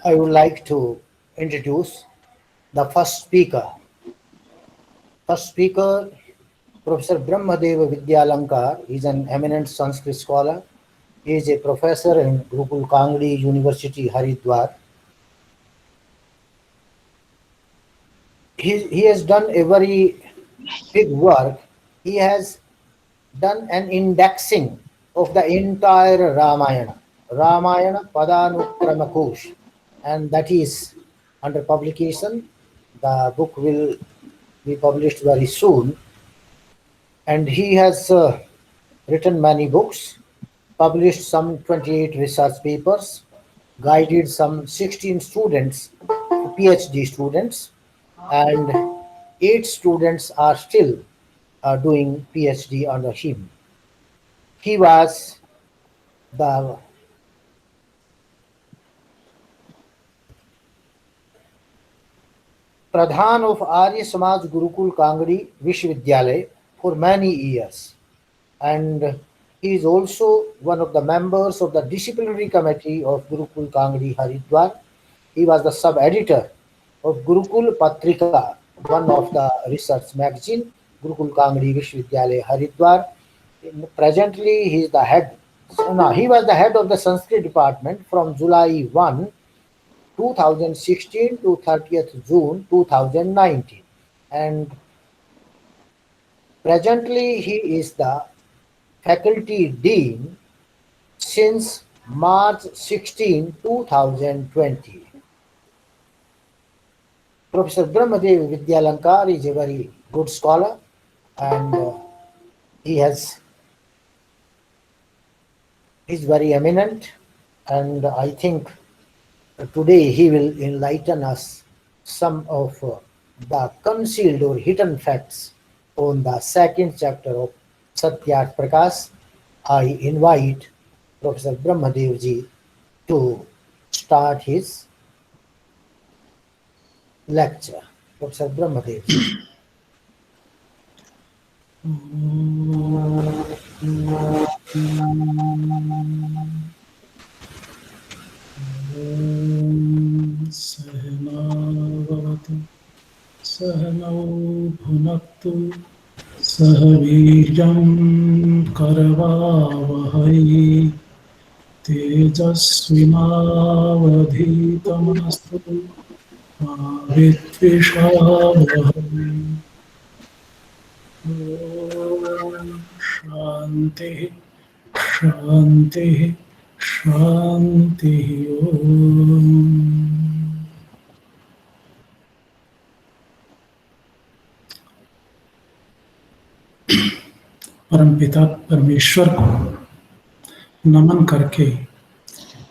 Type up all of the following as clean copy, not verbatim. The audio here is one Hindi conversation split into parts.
I would like to introduce the first speaker. First speaker, Professor Brahmadeva Vidyalankar, is an eminent Sanskrit scholar. He is a professor in Gurukul Kangdi University, Haridwar. He has done a very big work. He has done an indexing of the entire Ramayana Padanukrama Kosh, and that is under publication. The book will be published very soon, and he has written many books, published some 28 research papers, guided some 16 students, PhD students, and 8 students are still doing PhD under him. He was the Pradhan of Arya Samaj Gurukul Kangdi Vishwavidyalaya for many years, and he is also one of the members of the disciplinary committee of Gurukul Kangdi Haridwar. He was the sub-editor of Gurukul Patrika, one of the research magazine, Gurukul Kangdi Vishwavidyalaya Haridwar. Presently, he is the head. No, he was the head of the Sanskrit department from July 1, 2016 to 30th June 2019, and presently he is the faculty dean since March 16, 2020. Professor Brahmadeva Vidyalankar is a very good scholar, and he's very eminent, and I think today he will enlighten us some of the concealed or hidden facts on the second chapter of Satyarth Prakash. I invite Professor Brahmadev ji to start his lecture. Professor Brahmadev ji. सहनावतु सहनौ भुनक्तु सह वीर्यं करवावहै तेजस्विनावधीतमस्तु मा विद्विषावहै। ॐ शान्तिः शान्तिः शान्तिः। ओम परमपिता परमेश्वर को नमन करके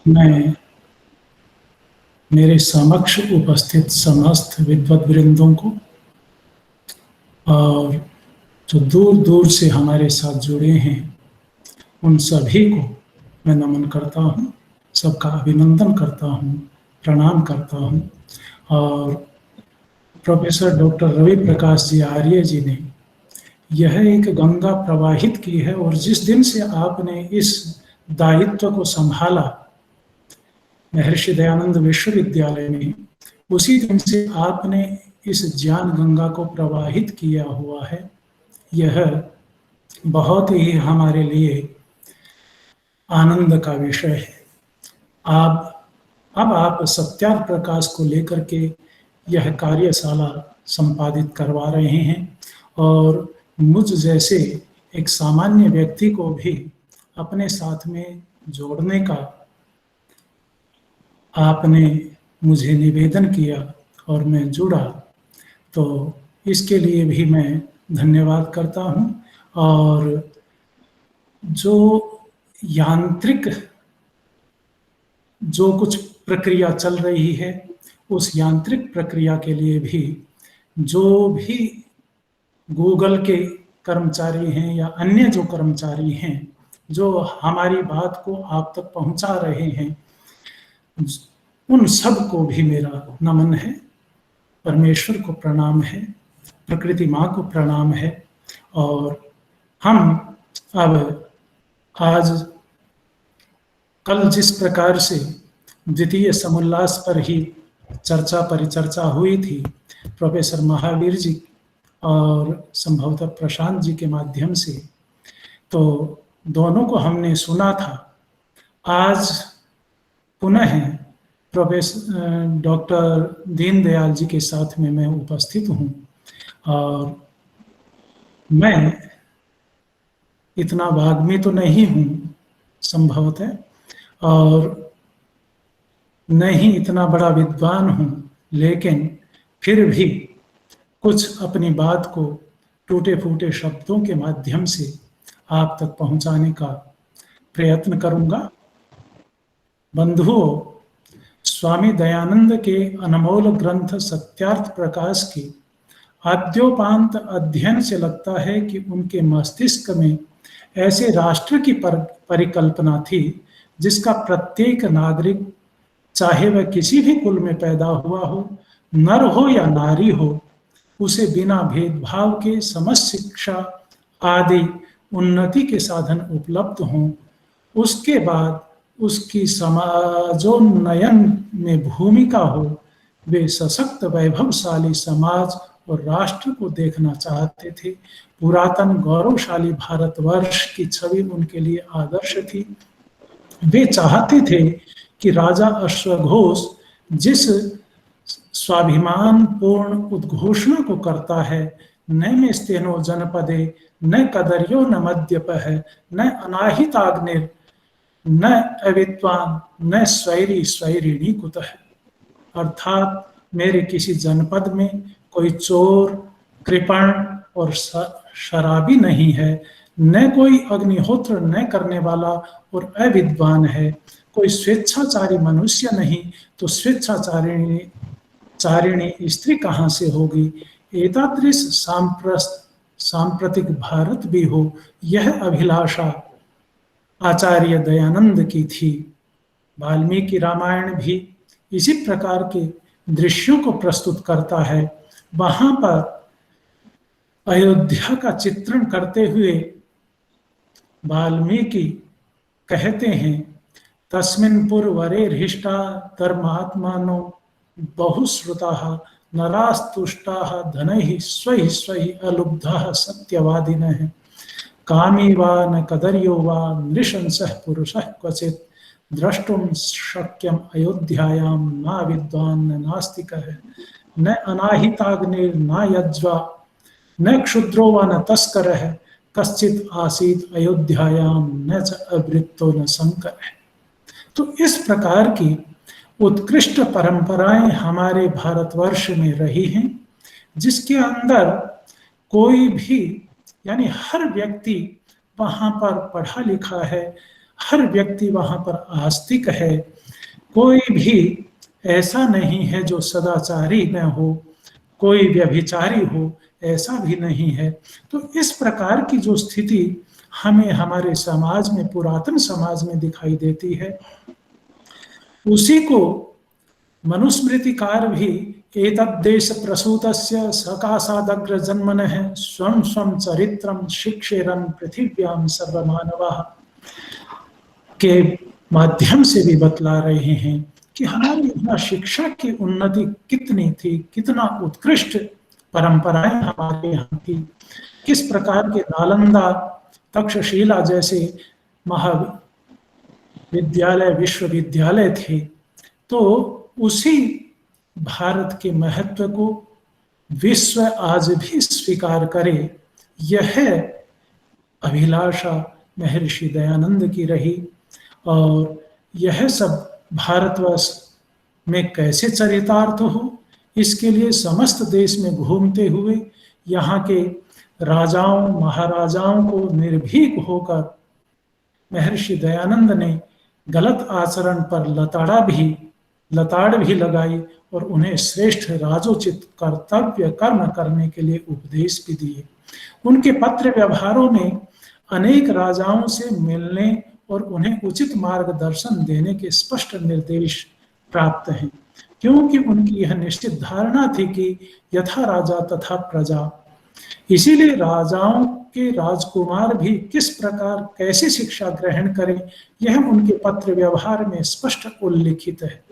मैं मेरे समक्ष उपस्थित समस्त विद्वत वृंदों को और जो दूर दूर से हमारे साथ जुड़े हैं उन सभी को मैं नमन करता हूँ, सबका अभिनंदन करता हूँ, प्रणाम करता हूँ। और प्रोफेसर डॉक्टर रवि प्रकाश जी आर्य जी ने यह एक गंगा प्रवाहित की है, और जिस दिन से आपने इस दायित्व को संभाला महर्षि दयानंद विश्वविद्यालय में, उसी दिन से आपने इस ज्ञान गंगा को प्रवाहित किया हुआ है। यह बहुत ही हमारे लिए आनंद का विषय है। अब आप सत्यार्थ प्रकाश को लेकर के यह कार्यशाला संपादित करवा रहे हैं, और मुझ जैसे एक सामान्य व्यक्ति को भी अपने साथ में जोड़ने का आपने मुझे निवेदन किया और मैं जुड़ा, तो इसके लिए भी मैं धन्यवाद करता हूँ। और जो यांत्रिक जो कुछ प्रक्रिया चल रही है, उस यांत्रिक प्रक्रिया के लिए भी जो भी गूगल के कर्मचारी हैं या अन्य जो कर्मचारी हैं जो हमारी बात को आप तक पहुंचा रहे हैं, उन सब को भी मेरा नमन है। परमेश्वर को प्रणाम है, प्रकृति माँ को प्रणाम है। और हम अब आज कल जिस प्रकार से द्वितीय समोल्लास पर ही चर्चा परिचर्चा हुई थी प्रोफेसर महावीर जी और संभवतः प्रशांत जी के माध्यम से, तो दोनों को हमने सुना था। आज पुनः प्रोफेसर डॉक्टर दीनदयाल जी के साथ में मैं उपस्थित हूँ और मैं इतना वाग्मी तो नहीं हूँ संभवतः, और न ही इतना बड़ा विद्वान हूँ, लेकिन फिर भी कुछ अपनी बात को टूटे फूटे शब्दों के माध्यम से आप तक पहुंचाने का प्रयत्न करूंगा। बंधुओं, स्वामी दयानंद के अनमोल ग्रंथ सत्यार्थ प्रकाश की आद्योपांत अध्ययन से लगता है कि उनके मस्तिष्क में ऐसे राष्ट्र की परिकल्पना थी जिसका प्रत्येक नागरिक, चाहे वह किसी भी कुल में पैदा हुआ हो, नर हो या नारी हो, उसे बिना भेदभाव के समस्त शिक्षा आदि उन्नति के साधन उपलब्ध हों। उसके बाद उसकी समाजोन्नयन में भूमिका हो। वे सशक्त वैभवशाली समाज और राष्ट्र को देखना चाहते थे। पुरातन गौरवशाली भारतवर्ष की छवि उनके लिए आदर्श थी। वे चाहते थे कि राजा अश्वघोष जिस स्वाभिमान पूर्ण उद्घोषणा को करता है, न में स्तेनो जनपदे न कदर्यो न मद्यपः न अनाहिताग्निर न अविद्वान न स्वैरी स्वैरिणी कुतः, अर्थात मेरे किसी जनपद में कोई चोर, कृपण और शराबी नहीं है, न कोई अग्निहोत्र न करने वाला और अविद्वान है, कोई स्वेच्छाचारी मनुष्य नहीं तो स्वेच्छाचारिणी स्त्री कहाँ से होगी। एतादृश सांप्रतिक भारत भी हो, यह अभिलाषा आचार्य दयानंद की थी। वाल्मीकि रामायण भी इसी प्रकार के दृश्यों को प्रस्तुत करता है। वहां पर अयोध्या का चित्रण करते हुए वाल्मीकि कहते हैं, तस्मिन् पुरवरे हृष्टा धर्मात्मानो बहुश्रुताः नरास्तुष्टाः धनैः स्वैः स्वैः अलुब्धाः सत्यवादिनः कामी वा न कदर्यो वा नृशंसः पुरुषः क्वचित् द्रष्टुं शक्यम अयोध्यायां न विद्वान् न नास्तिकः न अनाहिताग्निर् न यज्वा न क्षुद्रो वा न तस्करः कश्चित् आसीत् अयोध्यायां न च अवृत्तो न संकरः। तो इस प्रकार की उत्कृष्ट परंपराएं हमारे भारतवर्ष में रही हैं, जिसके अंदर कोई भी, यानी हर व्यक्ति वहाँ पर पढ़ा लिखा है, हर व्यक्ति वहाँ पर आस्तिक है, कोई भी ऐसा नहीं है जो सदाचारी न हो, कोई व्यभिचारी हो, ऐसा भी नहीं है। तो इस प्रकार की जो स्थिति हमें हमारे समाज में, पुरातन समाज में दिखाई देती है, उसी को मनुस्मृतिकार भी एतद्देश प्रसूतस्य सकाशादग्र जन्मनः स्वं स्वं चरित्रं शिक्षेरन् पृथिव्यां सर्वमानवाः के माध्यम से भी बतला रहे हैं कि हमारी यहाँ शिक्षा की उन्नति कितनी थी, कितना उत्कृष्ट परंपराएं हमारे यहाँ थी, किस प्रकार के नालंदा, तक्षशिला जैसे महाविद्यालय, विश्वविद्यालय थे। तो उसी भारत के महत्व को विश्व आज भी स्वीकार करे, यह अभिलाषा महर्षि दयानंद की रही। और यह सब भारतवर्ष में कैसे चरितार्थ हो, इसके लिए समस्त देश में घूमते हुए यहाँ के राजाओं महाराजाओं को निर्भीक होकर महर्षि दयानंद ने गलत आचरण पर लताड़ भी लगाई और उन्हें श्रेष्ठ राजोचित कर्तव्य कर्म करने के लिए उपदेश भी दिए। उनके पत्र व्यवहारों में अनेक राजाओं से मिलने और उन्हें उचित मार्गदर्शन देने के स्पष्ट निर्देश प्राप्त हैं, क्योंकि उनकी यह निश्चित धारणा थी कि यथा राजा तथा प्रजा। इसीलिए राजाओं के राजकुमार भी किस प्रकार कैसी शिक्षा ग्रहण करें, यह उनके पत्र व्यवहार में स्पष्ट उल्लिखित है।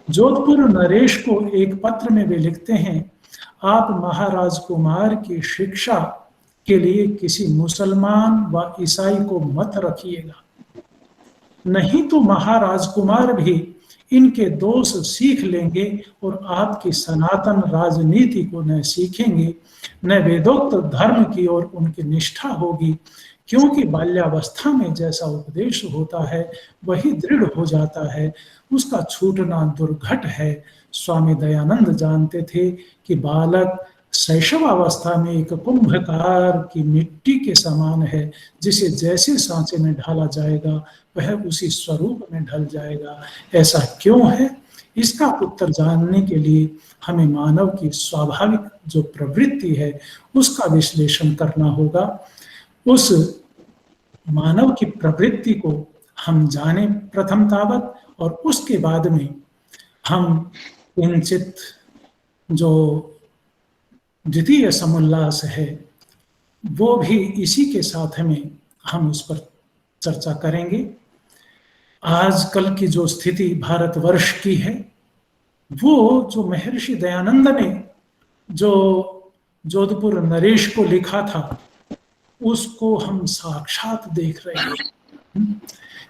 जोधपुर नरेश को एक पत्र में वे लिखते हैं, आप महाराज कुमार की शिक्षा के लिए किसी मुसलमान व ईसाई को मत रखिएगा, नहीं तो महाराज कुमार भी इनके दोष सीख लेंगे और आपकी सनातन राजनीति को न सीखेंगे न वेदोक्त धर्म की ओर उनकी निष्ठा होगी, क्योंकि बाल्यावस्था में जैसा उपदेश होता है वही दृढ़ हो जाता है, उसका छूटना दुर्घट है। स्वामी दयानंद जानते थे कि बालक शैशवावस्था में एक कुंभकार की मिट्टी के समान है, जिसे जैसे सांचे में ढाला जाएगा वह उसी स्वरूप में ढल जाएगा। ऐसा क्यों है? इसका उत्तर जानने के लिए हमें मानव की स्वाभाविक जो प्रवृत्ति है उसका विश्लेषण करना होगा। उस मानव की प्रवृत्ति को हम जाने प्रथम तावत, और उसके बाद में हम किंचित जो द्वितीय समुल्लास है वो भी इसी के साथ में हम उस पर चर्चा करेंगे। आजकल की जो स्थिति भारतवर्ष की है, वो जो महर्षि दयानंद ने जो जोधपुर नरेश को लिखा था उसको हम साक्षात देख रहे हैं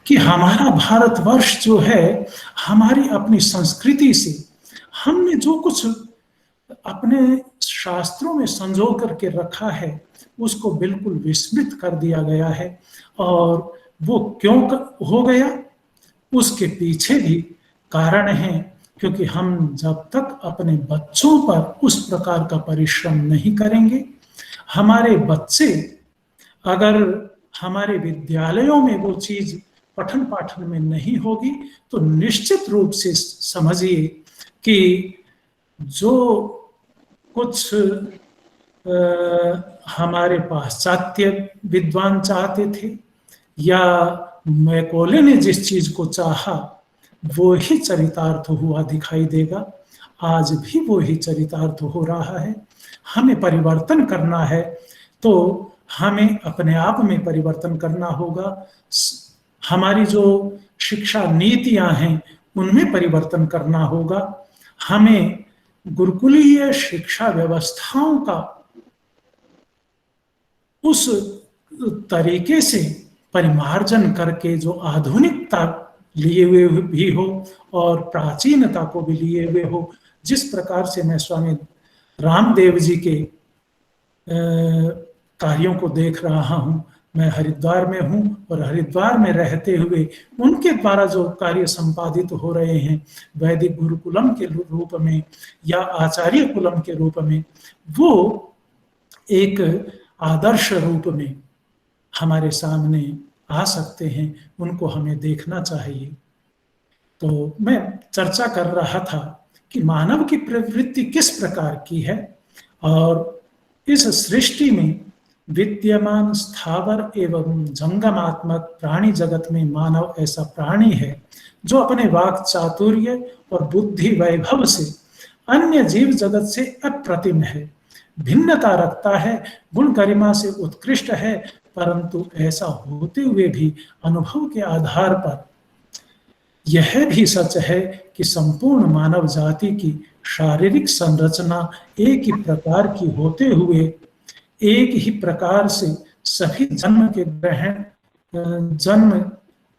कि हमारा भारतवर्ष जो है, हमारी अपनी संस्कृति से हमने जो कुछ अपने शास्त्रों में संजो करके रखा है उसको बिल्कुल विस्मृत कर दिया गया है। और वो क्यों हो गया, उसके पीछे भी कारण है, क्योंकि हम जब तक अपने बच्चों पर उस प्रकार का परिश्रम नहीं करेंगे, हमारे बच्चे अगर हमारे विद्यालयों में वो चीज पठन पाठन में नहीं होगी तो निश्चित रूप से समझिए कि जो कुछ हमारे पाश्चात्य विद्वान चाहते थे या मैकोले ने जिस चीज को चाहा वो ही चरितार्थ हुआ दिखाई देगा। आज भी वो ही चरितार्थ हो रहा है। हमें परिवर्तन करना है तो हमें अपने आप में परिवर्तन करना होगा। हमारी जो शिक्षा नीतियां हैं उनमें परिवर्तन करना होगा। हमें गुरुकुलीय शिक्षा व्यवस्थाओं का उस तरीके से परिमार्जन करके जो आधुनिकता लिए हुए भी हो और प्राचीनता को भी लिए हुए हो, जिस प्रकार से मैं स्वामी रामदेव जी के कार्यों को देख रहा हूँ। मैं हरिद्वार में हूँ और हरिद्वार में रहते हुए उनके द्वारा जो कार्य संपादित हो रहे हैं वैदिक गुरुकुलम के रूप में या आचार्य कुलम के रूप में, वो एक आदर्श रूप में हमारे सामने आ सकते हैं। उनको हमें देखना चाहिए। तो मैं चर्चा कर रहा था कि मानव की प्रवृत्ति किस प्रकार की है, और इस सृष्टि में विद्यमान स्थावर एवं जंगमात्मक प्राणी जगत में मानव ऐसा प्राणी है जो अपने वाक चातुर्य और बुद्धि वैभव से अन्य जीव जगत से अप्रतिम है, भिन्नता रखता है, गुण गरिमा से उत्कृष्ट है, परंतु ऐसा होते हुए भी अनुभव के आधार पर यह भी सच है कि संपूर्ण मानव जाति की शारीरिक संरचना एक ही प्रकार की होते हुए एक ही प्रकार से सभी जन्म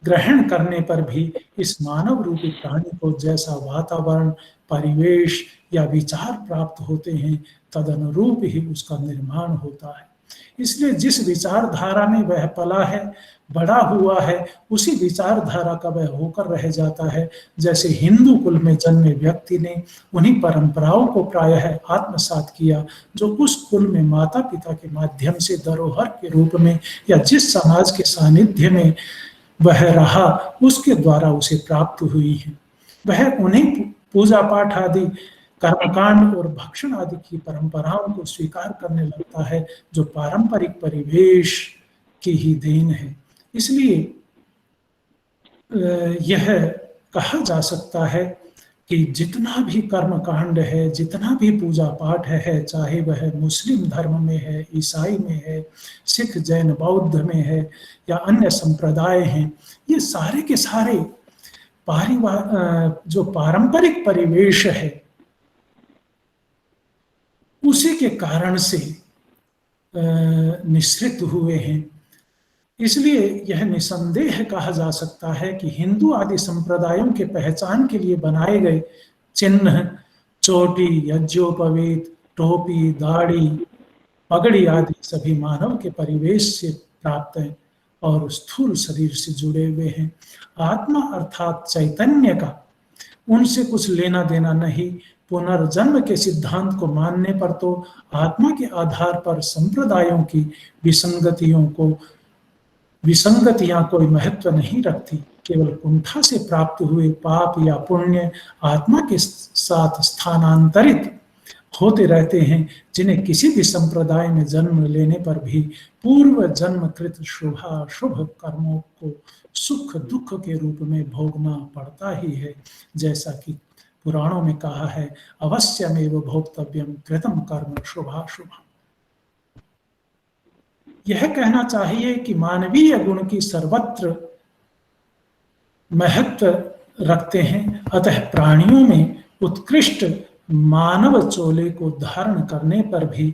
ग्रहण करने पर भी इस मानव रूपी प्राणी को जैसा वातावरण, परिवेश या विचार प्राप्त होते हैं तदनुरूप ही उसका निर्माण होता है। इसलिए जिस विचारधारा में वह पला है, बड़ा हुआ है, उसी विचारधारा का वह होकर रह जाता है। जैसे हिंदू कुल में जन्मे व्यक्ति ने उन्हीं परंपराओं को प्रायः आत्मसात किया जो उस कुल में माता पिता के माध्यम से धरोहर के रूप में या जिस समाज के सानिध्य में वह रहा उसके द्वारा उसे प्राप्त हुई है। वह उन्हीं पूजा पाठ आदि, कर्मकांड और भक्षण आदि की परंपराओं को स्वीकार करने लगता है जो पारंपरिक परिवेश की ही देन है। इसलिए यह कहा जा सकता है कि जितना भी कर्म कांड है, जितना भी पूजा पाठ है, चाहे वह मुस्लिम धर्म में है, ईसाई में है, सिख जैन बौद्ध में है या अन्य संप्रदाय हैं, ये सारे के सारे जो पारंपरिक परिवेश है उसी के कारण से निश्रित हुए हैं। इसलिए यह निसंदेह कहा जा सकता है कि हिंदू आदि संप्रदायों के पहचान के लिए बनाए गए चिन्ह, चोटी, यज्ञोपवीत, टोपी, दाढ़ी, पगड़ी आदि सभी मानव के परिवेश से प्राप्त हैं और स्थूल शरीर से जुड़े हुए हैं। आत्मा अर्थात चैतन्य का उनसे कुछ लेना देना नहीं। पुनर्जन्म के सिद्धांत को मानने पर तो आत्मा के आधार पर संप्रदायों की विसंगतियां कोई महत्व नहीं रखती। केवल कुंठा से प्राप्त हुए पाप या पुण्य आत्मा के साथ स्थानांतरित होते रहते हैं, जिन्हें किसी भी संप्रदाय में जन्म लेने पर भी पूर्व जन्मकृत शुभाशुभ कर्मों को सुख दुख के रूप में भोगना पड़ता ही है। जैसा कि पुराणों में कहा है, अवश्यमेव भोक्तव्यम कृतम कर्म शुभाशुभम। यह कहना चाहिए कि मानवीय गुण की सर्वत्र महत्व रखते हैं, अतः प्राणियों में उत्कृष्ट मानव चोले को धारण करने पर भी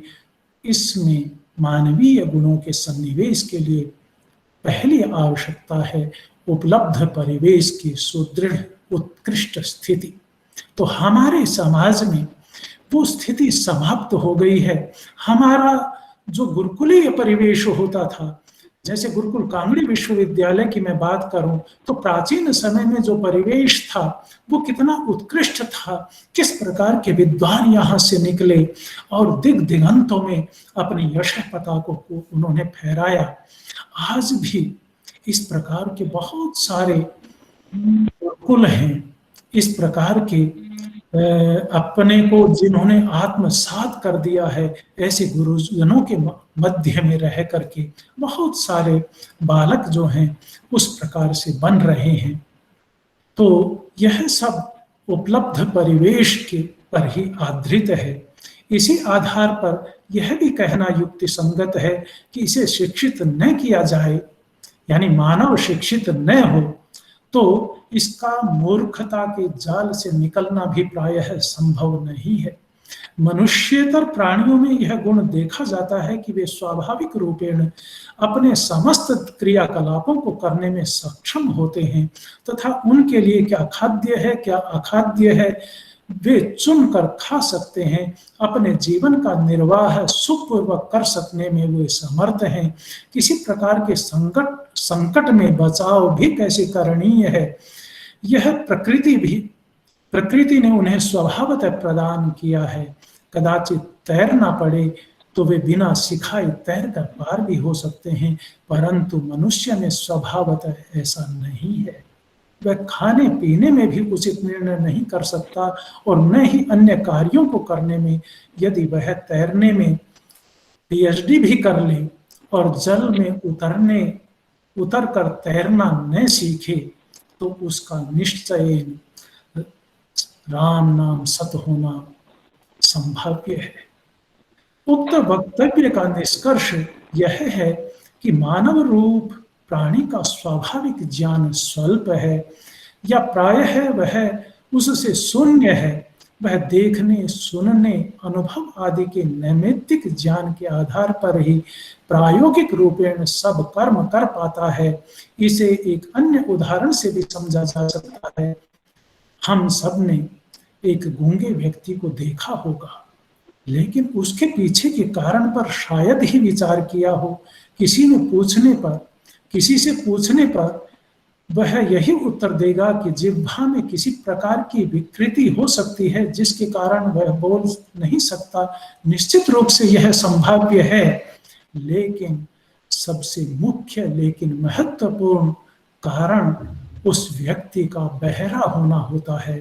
इसमें मानवीय गुणों के सन्निवेश के लिए पहली आवश्यकता है उपलब्ध परिवेश की सुदृढ़ उत्कृष्ट स्थिति। तो हमारे समाज में वो स्थिति समाप्त हो गई है। हमारा जो गुरुकुलीय परिवेश होता था, जैसे गुरुकुल कांगड़ी विश्वविद्यालय की मैं बात करूं तो प्राचीन समय में जो परिवेश था वो कितना उत्कृष्ट था, किस प्रकार के विद्वान यहाँ से निकले और दिग दिगंतों में अपनी यश पताकों को उन्होंने फहराया। आज भी इस प्रकार के बहुत सारे गुरुकुल हैं, इस प्रकार के अपने को जिन्होंने आत्मसात कर दिया है, ऐसे गुरुजनों के मध्य में रह करके बहुत सारे बालक जो हैं उस प्रकार से बन रहे हैं। तो यह सब उपलब्ध परिवेश के पर ही आधारित है। इसी आधार पर यह भी कहना युक्ति संगत है कि इसे शिक्षित न किया जाए, यानी मानव शिक्षित न हो, तो इसका मूर्खता के जाल से निकलना भी प्रायः संभव नहीं है। मनुष्येतर प्राणियों में यह गुण देखा जाता है कि वे स्वाभाविक रूपेण अपने समस्त क्रियाकलापों को करने में सक्षम होते हैं तथा उनके लिए क्या खाद्य है क्या अखाद्य है वे चुनकर खा सकते हैं। अपने जीवन का निर्वाह सुखपूर्वक कर सकने में वे समर्थ हैं। किसी प्रकार के संकट में बचाव भी कैसे करणीय है, यह प्रकृति ने उन्हें स्वभावतः प्रदान किया है। कदाचित तैरना पड़े तो वे बिना सिखाए तैर कर पार भी हो सकते हैं, परंतु मनुष्य में स्वभावतः ऐसा नहीं है। वह खाने पीने में भी उचित निर्णय नहीं कर सकता और न ही अन्य कार्यों को करने में। यदि वह तैरने में पीएचडी भी कर ले और जल में उतर कर तैरना न सीखे तो उसका निश्चय राम नाम सत होना संभाव्य है। उक्त वक्तव्य का निष्कर्ष यह है कि मानव रूप प्राणी का स्वाभाविक ज्ञान स्वल्प है या प्रायः वह उससे शून्य है। वह देखने, सुनने, अनुभव आदि के नैमित्तिक ज्ञान के आधार पर ही प्रायोगिक रूपेण सब कर्म कर पाता है। इसे एक अन्य उदाहरण से भी समझा जा सकता है। हम सब ने एक गूंगे व्यक्ति को देखा होगा, लेकिन उसके पीछे के कारण पर शायद ही विचार किया हो। किसी से पूछने पर वह यही उत्तर देगा कि जिह्वा में किसी प्रकार की विकृति हो सकती है जिसके कारण वह बोल नहीं सकता। निश्चित रूप से यह संभाव्य है, लेकिन सबसे मुख्य लेकिन महत्वपूर्ण कारण उस व्यक्ति का बहरा होना होता है।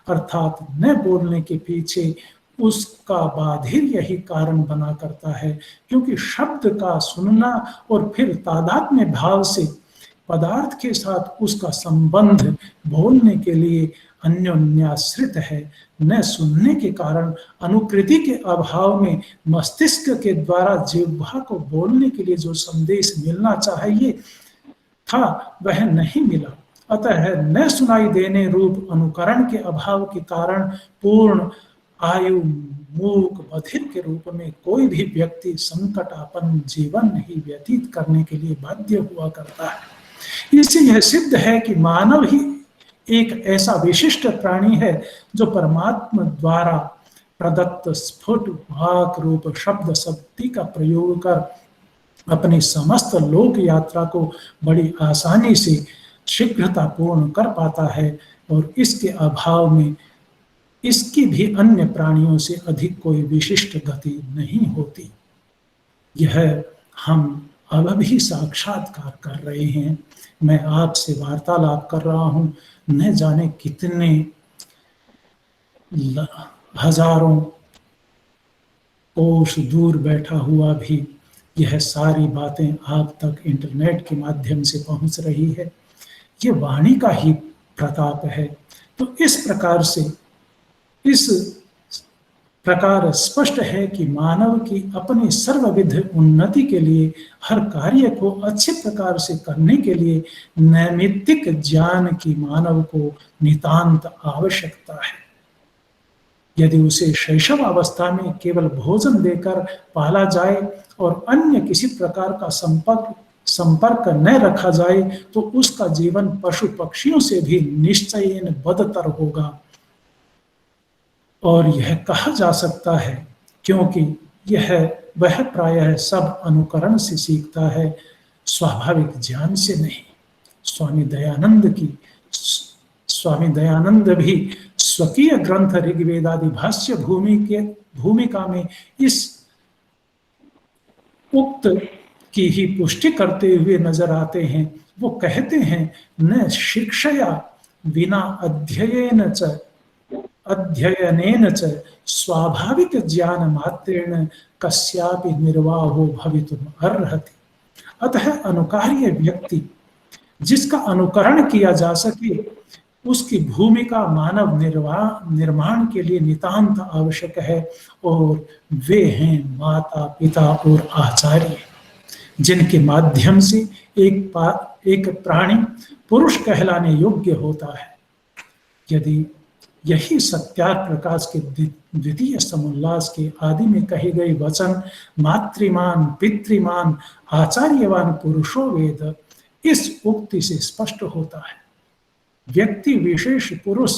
अर्थात न बोलने के पीछे उसका बाधिर्य ही कारण बना करता है, क्योंकि शब्द का सुनना और फिर तादात्म्य भाव से पदार्थ के साथ उसका संबंध बोलने के लिए अन्योन्याश्रित है। न सुनने के कारण अनुकृति के अभाव में मस्तिष्क के द्वारा जिह्वा को बोलने के लिए जो संदेश मिलना चाहिए था वह नहीं मिला। अतः न सुनाई देने रूप अनुकरण के अभाव के कारण पूर्ण आयु मूक बधिर के रूप में कोई भी व्यक्ति संकटापन्न जीवन ही व्यतीत करने के लिए बाध्य हुआ करता है। इससे यह सिद्ध है कि मानव ही एक ऐसा विशिष्ट प्राणी है जो परमात्मा द्वारा प्रदत्त स्फुट वाक रूप शब्द शक्ति का प्रयोग कर अपनी समस्त लोक यात्रा को बड़ी आसानी से शीघ्रता पूर्ण कर पाता है और इसके अभाव में इसकी भी अन्य प्राणियों से अधिक कोई विशिष्ट गति नहीं होती। यह हम अब भी साक्षात्कार कर रहे हैं। मैं आपसे वार्तालाप कर रहा हूं, न जाने कितने हजारों कोस दूर बैठा हुआ भी यह सारी बातें आप तक इंटरनेट के माध्यम से पहुंच रही है। ये वाणी का ही प्रताप है। तो इस प्रकार स्पष्ट है कि मानव की अपनी सर्वविध उन्नति के लिए हर कार्य को अच्छे प्रकार से करने के लिए नैमित्तिक ज्ञान की मानव को नितांत आवश्यकता है। यदि उसे शैशव अवस्था में केवल भोजन देकर पाला जाए और अन्य किसी प्रकार का संपर्क न रखा जाए तो उसका जीवन पशु पक्षियों से भी निश्चयन बदतर होगा। और यह कहा जा सकता है क्योंकि वह प्रायः सब अनुकरण से सीखता है, स्वाभाविक ज्ञान से नहीं। स्वामी दयानंद भी स्वकीय ग्रंथ ऋग्वेदादि भाष्य भूमिका में इस उक्त की ही पुष्टि करते हुए नजर आते हैं। वो कहते हैं, न शिक्षया विना अध्ययनेन च स्वाभाविक ज्ञान मात्रेण कस्यापि निर्वाहो भवितुम अर्हति। अतः अनुकार्य व्यक्ति जिसका अनुकरण किया जा सके उसकी भूमिका मानव निर्माण के लिए नितांत आवश्यक है, और वे हैं माता पिता और आचार्य, जिनके माध्यम से एक प्राणी पुरुष कहलाने योग्य होता है। यदि यही सत्यार प्रकाश के द्वितीय समुल्लास के आदि में कही गई वचन मातृमान पितृमान आचार्यवान पुरुषो वेद इस उक्ति से स्पष्ट होता है। व्यक्ति विशेष पुरुष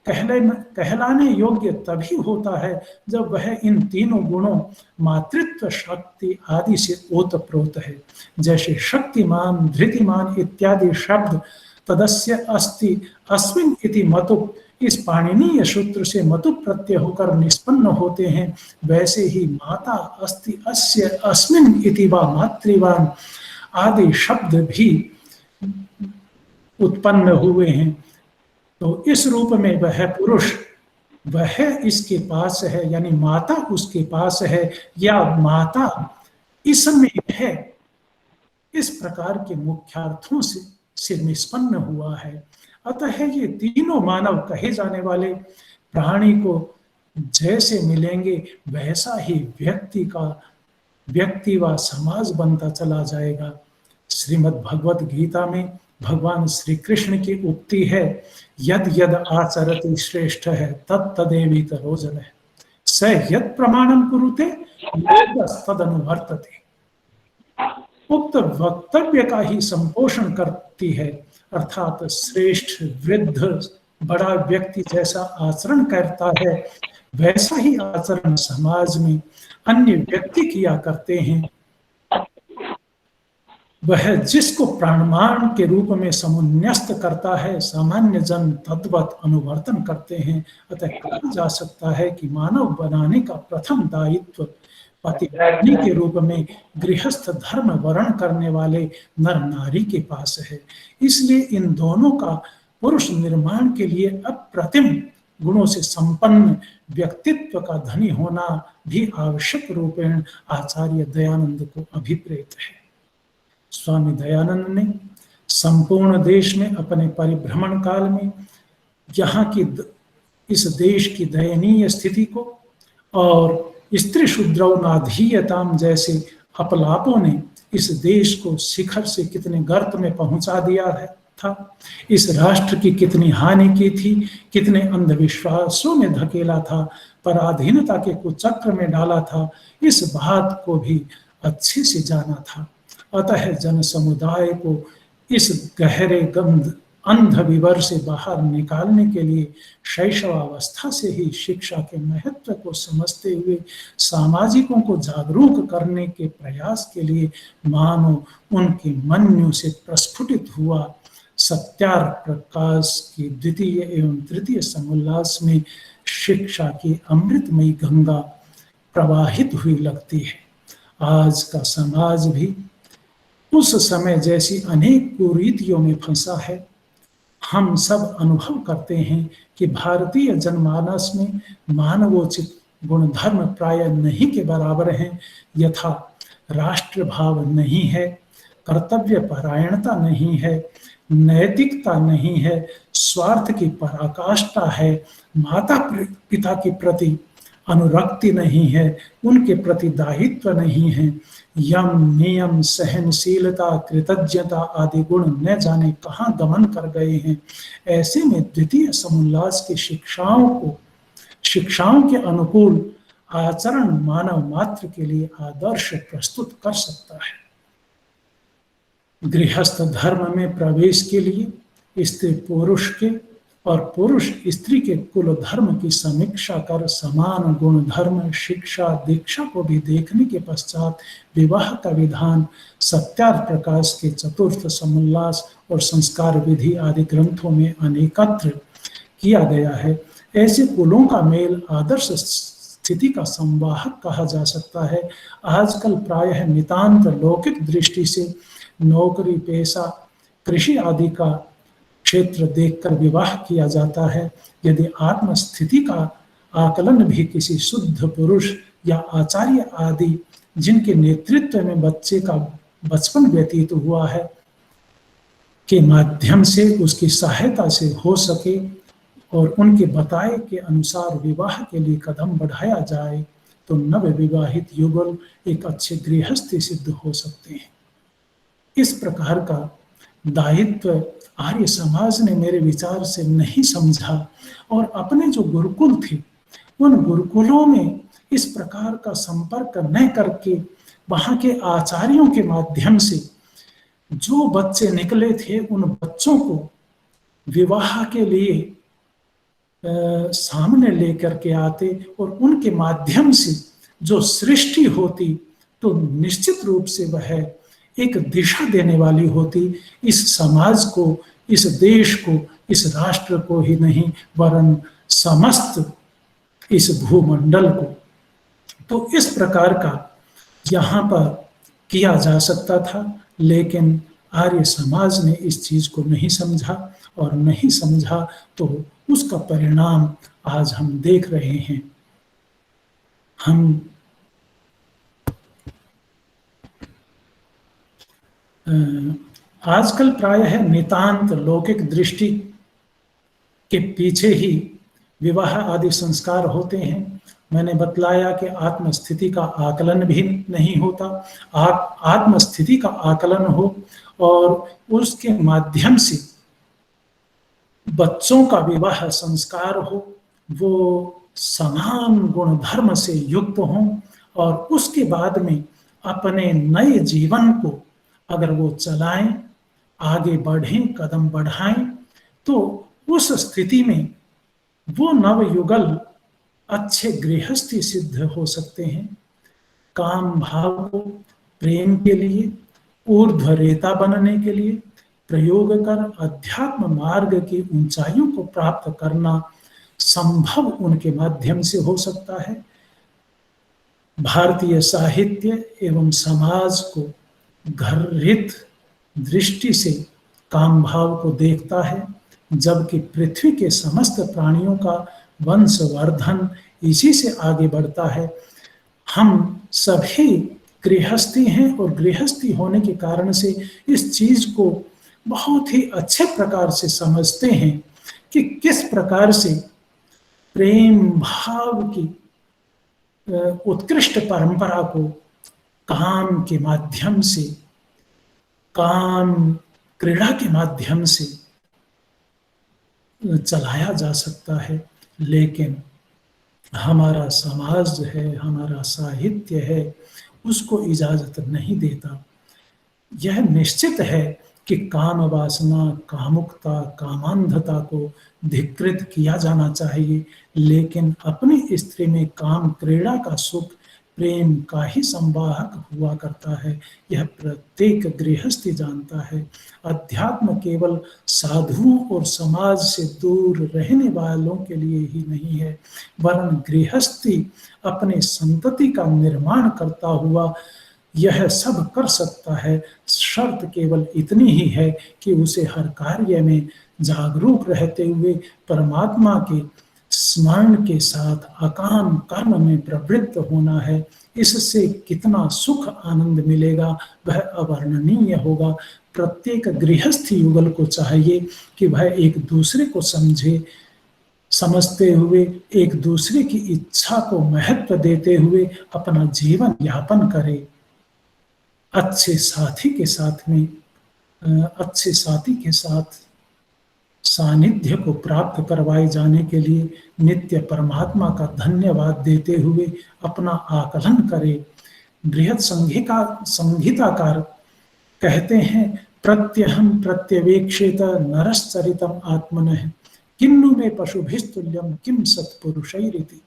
कहलाने योग्य तभी होता है जब वह इन तीनों गुणों मातृत्व शक्ति आदि से ओतप्रोत है। जैसे शक्तिमान धृतिमान इत्यादि शब्द तदस्य अस्ति अस्मिन् इति मतु इस पाणिनीय सूत्र से मतु प्रत्यय होकर निष्पन्न होते हैं, वैसे ही माता अस्ति अस्य अस्मिन् इति वा मातृवान आदि शब्द भी उत्पन्न हुए हैं। तो इस रूप में वह पुरुष वह इसके पास है, यानी माता उसके पास है या माता इसमें है, इस प्रकार के मुख्यार्थों से निष्पन्न हुआ है। अतः ये तीनों मानव कहे जाने वाले प्राणी को जैसे मिलेंगे वैसा ही व्यक्ति व समाज बनता चला जाएगा। श्रीमद् भगवत गीता में भगवान श्री कृष्ण की उक्ति है, यद यद आचरति श्रेष्ठ है तदेवीतरो जनः स यद प्रमाणम कुरुते तदनुवर्तते। उक्त वक्तव्य का ही संपोषण करती है, अर्थात श्रेष्ठ वृद्ध बड़ा व्यक्ति जैसा आचरण करता है वैसा ही आचरण समाज में अन्य व्यक्ति किया करते हैं। वह जिसको प्राणमान के रूप में समुन्यस्त करता है सामान्य जन तद्वत अनुवर्तन करते हैं। अतः कहा जा सकता है कि मानव बनाने का प्रथम दायित्व पति पत्नी के रूप में गृहस्थ धर्म वर्ण करने वाले नर नारी के पास है। इसलिए इन दोनों का पुरुष निर्माण के लिए अप्रतिम गुणों से संपन्न व्यक्तित्व का धनी होना भी आवश्यक रूपेण आचार्य दयानंद को अभिप्रेत है। स्वामी दयानंद ने संपूर्ण देश में अपने परिभ्रमण काल में यहाँ की इस देश की दयनीय स्थिति को और स्त्री शूद्रौ नाधीयताम जैसे अपलापों ने इस देश को शिखर से कितने गर्त में पहुंचा दिया था, इस राष्ट्र की कितनी हानि की थी, कितने अंधविश्वासों में धकेला था, पराधीनता के कुचक्र में डाला था, इस बात को भी अच्छे से जाना था। अतः जन समुदाय को इस गहरे गंध अंध विवर से बाहर निकालने के लिए शैशवावस्था से ही शिक्षा के महत्व को समझते हुए सामाजिकों को जागरूक करने के प्रयास के लिए मानो उनके मन्यु से प्रस्फुटित हुआ सत्यार्थ प्रकाश की द्वितीय एवं तृतीय समुल्लास में शिक्षा की अमृतमयी गंगा प्रवाहित हुई लगती है। आज का समाज भी उस समय जैसी अनेक कुरीतियों में फंसा है। हम सब अनुभव करते हैं कि भारतीय जनमानस में मानवोचित गुणधर्म प्राय नहीं के बराबर हैं, यथा राष्ट्रभाव नहीं है, कर्तव्य परायणता नहीं है, नैतिकता नहीं है, स्वार्थ की पराकाष्ठा है, माता पिता के प्रति अनुरक्ति नहीं है, उनके प्रति दायित्व नहीं है, यम नियम सहनशीलता कृतज्ञता आदि गुण न जाने कहाँ गमन कर गए हैं। ऐसे में द्वितीय समुल्लास की शिक्षाओं के अनुकूल आचरण मानव मात्र के लिए आदर्श प्रस्तुत कर सकता है। गृहस्थ धर्म में प्रवेश के लिए स्त्री पुरुष के और पुरुष स्त्री के कुल धर्म की समीक्षा कर समान गुण धर्म शिक्षा दीक्षा को भी देखने के पश्चात विवाह का विधान सत्यार्थ प्रकाश के चतुर्थ समुल्लास और संस्कार विधि आदि ग्रंथों में अनेकत्र किया गया है। ऐसे कुलों का मेल आदर्श स्थिति का संवाहक कहा जा सकता है। आजकल प्रायः नितांत लौकिक दृष्टि से नौकरी पेशा कृषि आदि का क्षेत्र देखकर विवाह किया जाता है। यदि आत्मस्थिति का आकलन भी किसी शुद्ध पुरुष या आचार्य आदि जिनके नेतृत्व में बच्चे का बचपन व्यतीत हुआ है के माध्यम से उसकी सहायता से हो सके और उनके बताए के अनुसार विवाह के लिए कदम बढ़ाया जाए तो नव विवाहित युगल एक अच्छे गृहस्थी सिद्ध हो सकते हैं। इस प्रकार का दायित्व आर्य समाज ने मेरे विचार से नहीं समझा और अपने जो गुरुकुल थे उन गुरुकुलों में इस प्रकार का संपर्क न करके वहाँ के आचार्यों के माध्यम से जो बच्चे निकले थे उन बच्चों को विवाह के लिए सामने लेकर के आते और उनके माध्यम से जो सृष्टि होती तो निश्चित रूप से वह एक दिशा देने वाली होती, इस समाज को, इस देश को, इस राष्ट्र को ही नहीं वरन समस्त इस भूमंडल को। तो इस प्रकार का यहाँ पर किया जा सकता था, लेकिन आर्य समाज ने इस चीज को नहीं समझा और नहीं समझा तो उसका परिणाम आज हम देख रहे हैं। हम आजकल प्रायः नितांत लौकिक दृष्टि के पीछे ही विवाह आदि संस्कार होते हैं। मैंने बतलाया कि आत्मस्थिति का आकलन भी नहीं होता। आत्मस्थिति का आकलन हो और उसके माध्यम से बच्चों का विवाह संस्कार हो, वो समान गुण धर्म से युक्त हों और उसके बाद में अपने नए जीवन को अगर वो चलाएं, आगे बढ़ें, कदम बढ़ाएं, तो उस स्थिति में वो नवयुगल अच्छे गृहस्थी सिद्ध हो सकते हैं। काम भाव को प्रेम के लिए, ऊर्ध्वरेता बनने के लिए प्रयोग कर अध्यात्म मार्ग की ऊंचाइयों को प्राप्त करना संभव उनके माध्यम से हो सकता है। भारतीय साहित्य एवं समाज को घृणित दृष्टि से काम भाव को देखता है, जबकि पृथ्वी के समस्त प्राणियों का वंशवर्धन इसी से आगे बढ़ता है। हम सभी गृहस्थी हैं और गृहस्थी होने के कारण से इस चीज को बहुत ही अच्छे प्रकार से समझते हैं कि किस प्रकार से प्रेम भाव की उत्कृष्ट परंपरा को काम के माध्यम से, काम क्रीड़ा के माध्यम से चलाया जा सकता है। लेकिन हमारा समाज है, हमारा साहित्य है, उसको इजाजत नहीं देता। यह निश्चित है कि काम वासना, कामुकता, कामांधता को धिक्कृत किया जाना चाहिए, लेकिन अपनी स्त्री में काम क्रीड़ा का सुख प्रेम का ही संवाहक हुआ करता है। यह प्रत्येक गृहस्थी जानता है। अध्यात्म केवल साधुओं और समाज से दूर रहने वालों के लिए ही नहीं है, वरन गृहस्थी अपने संतति का निर्माण करता हुआ यह सब कर सकता है। शर्त केवल इतनी ही है कि उसे हर कार्य में जागरूक रहते हुए परमात्मा के स्मरण के साथ अकाम कर्म में प्रवृत्त होना है। इससे कितना सुख आनंद मिलेगा वह अवर्णनीय होगा। प्रत्येक गृहस्थी युगल को चाहिए कि वह एक दूसरे को समझे, समझते हुए एक दूसरे की इच्छा को महत्व देते हुए अपना जीवन यापन करे। अच्छे साथी के साथ सानिध्य को प्राप्त करवाए जाने के लिए नित्य परमात्मा का धन्यवाद देते हुए अपना आकलन करे। बृहत् संहिताकार कहते हैं, प्रत्यहम प्रत्यवेक्षेत नरश्चरितम आत्मनः किन्नु में पशुभिस्तुल्यम किम सत्पुरुषैरिति।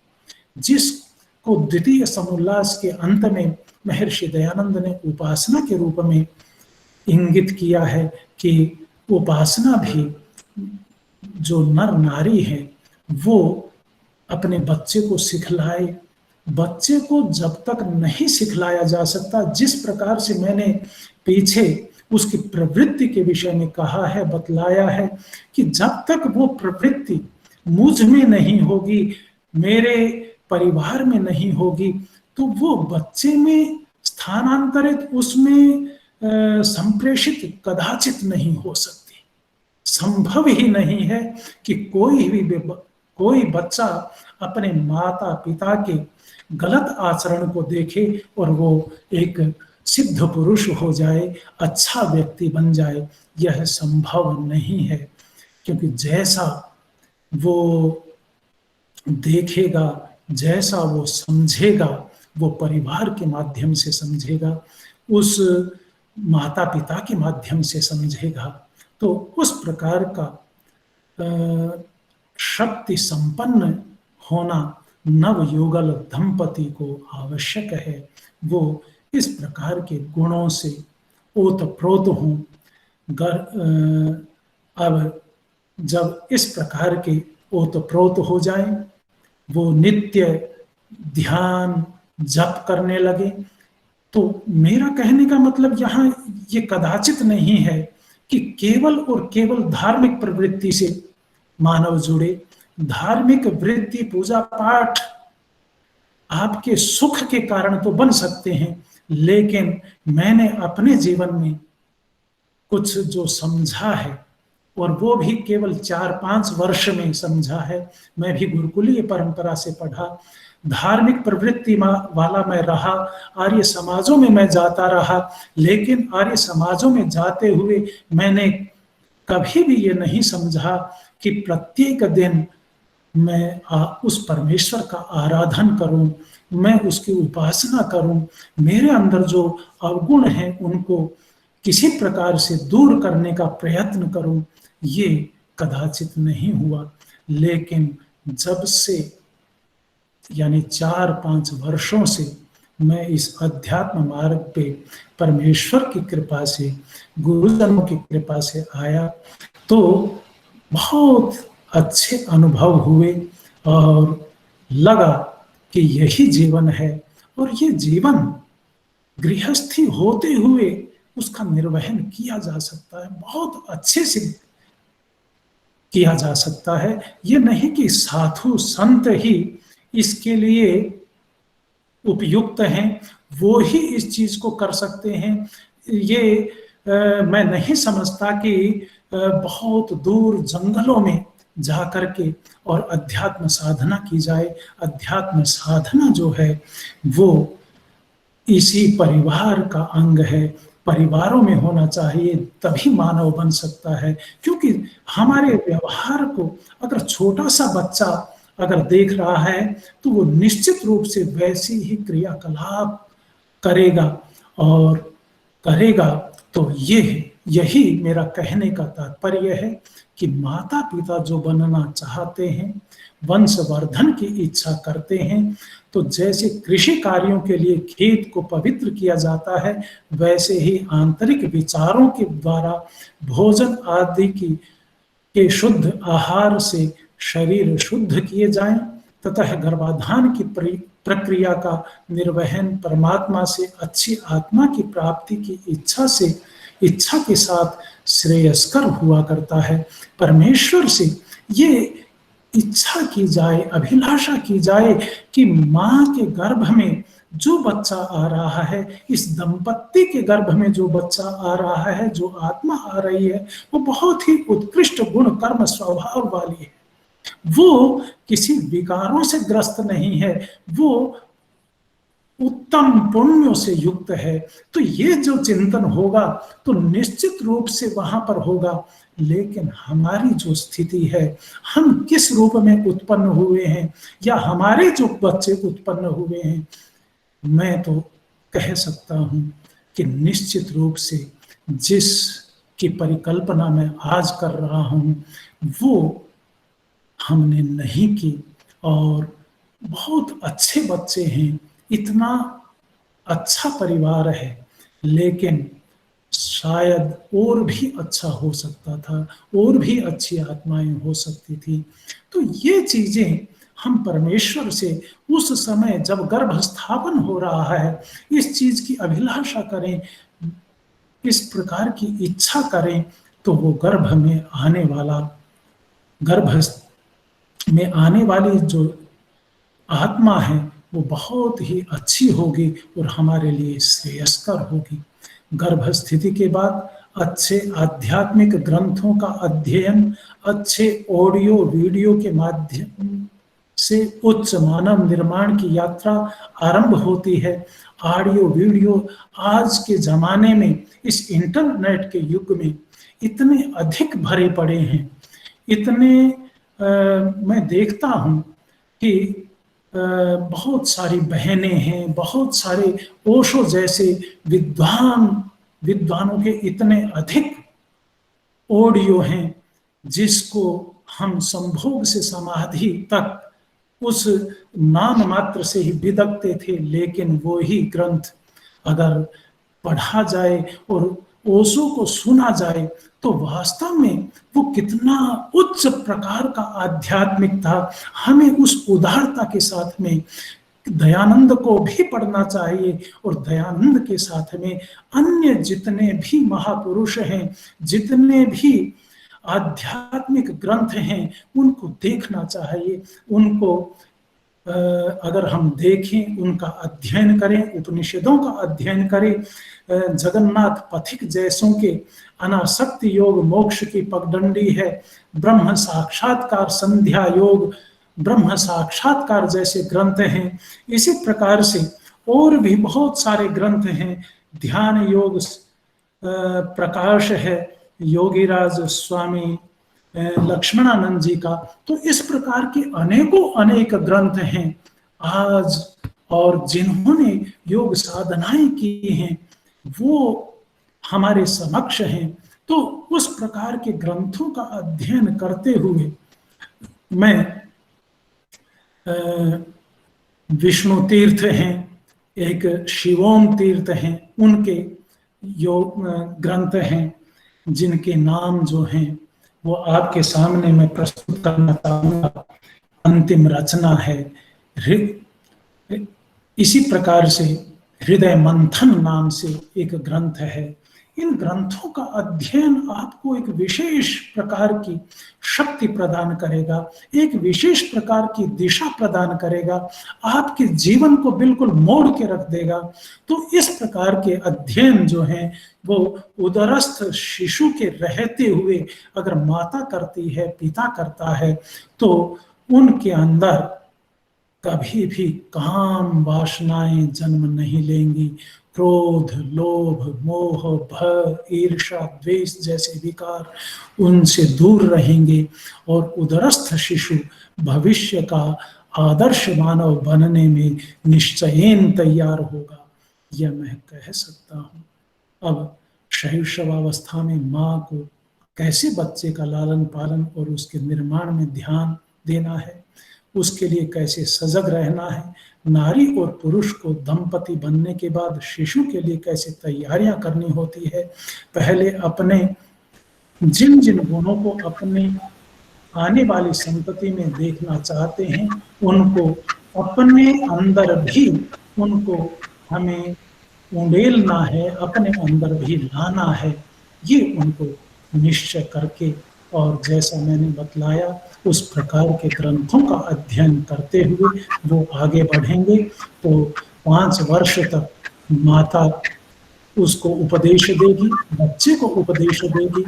जिसको द्वितीय समुल्लास के अंत में महर्षि दयानंद ने उपासना के रूप में इंगित किया है कि उपासना भी जो नर नारी है वो अपने बच्चे को सिखलाए। बच्चे को जब तक नहीं सिखलाया जा सकता, जिस प्रकार से मैंने पीछे उसकी प्रवृत्ति के विषय में कहा है, बतलाया है कि जब तक वो प्रवृत्ति मुझ में नहीं होगी, मेरे परिवार में नहीं होगी, तो वो बच्चे में स्थानांतरित, उसमें संप्रेषित कदाचित नहीं हो सकती। संभव ही नहीं है कि कोई बच्चा अपने माता पिता के गलत आचरण को देखे और वो एक सिद्ध पुरुष हो जाए, अच्छा व्यक्ति बन जाए। यह संभव नहीं है, क्योंकि जैसा वो देखेगा, जैसा वो समझेगा, वो परिवार के माध्यम से समझेगा, उस माता पिता के माध्यम से समझेगा। तो उस प्रकार का शक्ति संपन्न होना नवयुगल दंपति को आवश्यक है। वो इस प्रकार के गुणों से ओतप्रोत हों। अब जब इस प्रकार के ओतप्रोत हो जाए, वो नित्य ध्यान जप करने लगे, तो मेरा कहने का मतलब यहाँ ये कदाचित नहीं है कि केवल और केवल धार्मिक प्रवृत्ति से मानव जुड़े। धार्मिक वृत्ति, पूजा पाठ आपके सुख के कारण तो बन सकते हैं, लेकिन मैंने अपने जीवन में कुछ जो समझा है, और वो भी केवल 4-5 वर्ष में समझा है। मैं भी गुरुकुलीय परंपरा से पढ़ा, धार्मिक प्रवृत्ति वाला मैं रहा, आर्य समाजों में मैं जाता रहा, लेकिन आर्य समाजों में जाते हुए मैंने कभी भी ये नहीं समझा कि प्रत्येक दिन मैं उस परमेश्वर का आराधन करूं, मैं उसकी उपासना करूं, मेरे अंदर जो अवगुण हैं उनको किसी प्रकार से दूर करने का प्रयत्न करूं। ये कदाचित नहीं हुआ। लेकिन जब से, यानी 4-5 वर्षों से मैं इस अध्यात्म मार्ग पे परमेश्वर की कृपा से, गुरुजनों की कृपा से आया, तो बहुत अच्छे अनुभव हुए और लगा कि यही जीवन है। और ये जीवन गृहस्थी होते हुए उसका निर्वहन किया जा सकता है, बहुत अच्छे से किया जा सकता है। ये नहीं कि साधु संत ही इसके लिए उपयुक्त हैं, वो ही इस चीज को कर सकते हैं। ये मैं नहीं समझता कि बहुत दूर जंगलों में जा करके और अध्यात्म साधना की जाए। अध्यात्म साधना जो है वो इसी परिवार का अंग है, परिवारों में होना चाहिए, तभी मानव बन सकता है। क्योंकि हमारे व्यवहार को अगर छोटा सा बच्चा अगर देख रहा है तो वो निश्चित रूप से वैसी ही क्रियाकलाप करेगा और करेगा। तो यही मेरा कहने का तात्पर्य है कि माता पिता जो बनना चाहते हैं, वंशवर्धन की इच्छा करते हैं, तो जैसे कृषि कार्यों के लिए खेत को पवित्र किया जाता है, वैसे ही आंतरिक विचारों के द्वारा भोजन आदि के शुद्ध आहार से शरीर शुद्ध किए जाएं, तथा गर्भाधान की प्रक्रिया का निर्वहन परमात्मा से अच्छी आत्मा की प्राप्ति की इच्छा के साथ श्रेयस्कर हुआ करता है। परमेश्वर से ये इच्छा की जाए, अभिलाषा की जाए कि माँ के गर्भ में जो बच्चा आ रहा है, इस दंपत्ति के गर्भ में जो बच्चा आ रहा है, जो आत्मा आ रही है, वो बहुत ही उत्कृष्ट गुण कर्म स्वभाव वाली है। वो किसी विकारों से ग्रस्त नहीं है, वो उत्तम पुण्यों से युक्त है। तो ये जो चिंतन होगा तो निश्चित रूप से वहां पर होगा। लेकिन हमारी जो स्थिति है, हम किस रूप में उत्पन्न हुए हैं या हमारे जो बच्चे उत्पन्न हुए हैं, मैं तो कह सकता हूं कि निश्चित रूप से जिस की परिकल्पना मैं आज कर रहा हूं वो हमने नहीं की। और बहुत अच्छे बच्चे हैं, इतना अच्छा परिवार है, लेकिन शायद और भी अच्छा हो सकता था, और भी अच्छी आत्माएं हो सकती थी। तो ये चीजें हम परमेश्वर से उस समय जब गर्भ स्थापन हो रहा है इस चीज की अभिलाषा करें, इस प्रकार की इच्छा करें, तो वो गर्भ में आने वाली जो आत्मा है वो बहुत ही अच्छी होगी और हमारे लिए श्रेयस्कर होगी। गर्भ स्थिति के बाद अच्छे आध्यात्मिक ग्रंथों का अध्ययन, अच्छे ऑडियो वीडियो के माध्यम से उच्च मानव निर्माण की यात्रा आरंभ होती है। ऑडियो वीडियो आज के जमाने में, इस इंटरनेट के युग में इतने अधिक भरे पड़े हैं, इतने मैं देखता हूँ कि बहुत सारी बहनें हैं, बहुत सारे ओशो जैसे विद्वानों के इतने अधिक ऑडियो हैं जिसको हम संभोग से समाधि तक उस नाम मात्र से ही बिदकते थे। लेकिन वो ही ग्रंथ अगर पढ़ा जाए और ओशो को सुना जाए तो वास्तव में वो कितना उच्च प्रकार का आध्यात्मिक था। हमें उस उदारता के साथ में दयानंद को भी पढ़ना चाहिए और दयानंद के साथ में अन्य जितने भी महापुरुष हैं, जितने भी आध्यात्मिक ग्रंथ हैं, उनको देखना चाहिए। उनको अगर हम देखें, उनका अध्ययन करें, उपनिषदों का अध्ययन करें, जगन्नाथ पथिक जैसों के अनासक्ति योग मोक्ष की पगडंडी है, ब्रह्म साक्षात्कार, संध्या योग, ब्रह्म साक्षात्कार जैसे ग्रंथ हैं। इसी प्रकार से और भी बहुत सारे ग्रंथ हैं। ध्यान योग प्रकाश है योगीराज स्वामी लक्ष्मणानंद जी का। तो इस प्रकार के अनेक ग्रंथ हैं आज, और जिन्होंने योग साधनाएं की हैं वो हमारे समक्ष हैं। तो उस प्रकार के ग्रंथों का अध्ययन करते हुए मैं विष्णु तीर्थ हैं, एक शिवोम तीर्थ हैं, उनके योग ग्रंथ हैं जिनके नाम जो हैं वो आपके सामने मैं प्रस्तुत करना चाहूँगा। अंतिम रचना है, इसी प्रकार से हृदय मंथन नाम से एक ग्रंथ है। इन ग्रंथों का अध्ययन आपको एक विशेष प्रकार की शक्ति प्रदान करेगा, एक विशेष प्रकार की दिशा प्रदान करेगा, आपके जीवन को बिल्कुल मोड़ के रख देगा। तो इस प्रकार के अध्ययन जो हैं वो उदरस्थ शिशु के रहते हुए अगर माता करती है, पिता करता है, तो उनके अंदर कभी भी काम वासनाएं जन्म नहीं लेंगी। क्रोध, लोभ, मोह, भय, ईर्ष्या, द्वेष जैसे विकार उनसे दूर रहेंगे और उदरस्थ शिशु भविष्य का आदर्श मानव बनने में निश्चयेन तैयार होगा, यह मैं कह सकता हूँ। अब शैशवावस्था में माँ को कैसे बच्चे का लालन पालन और उसके निर्माण में ध्यान देना है, उसके लिए कैसे सजग रहना है, नारी और पुरुष को दंपति बनने के बाद शिशु के लिए कैसे तैयारियां करनी होती है। पहले अपने जिन जिन गुणों को अपने आने वाली संतति में देखना चाहते हैं उनको अपने अंदर भी उनको हमें उंडेलना है, अपने अंदर भी लाना है, ये उनको निश्चय करके और जैसा मैंने बतलाया उस प्रकार के ग्रंथों का अध्ययन करते हुए वो आगे बढ़ेंगे। तो 5 वर्ष तक माता उसको उपदेश देगी, बच्चे को उपदेश देगी,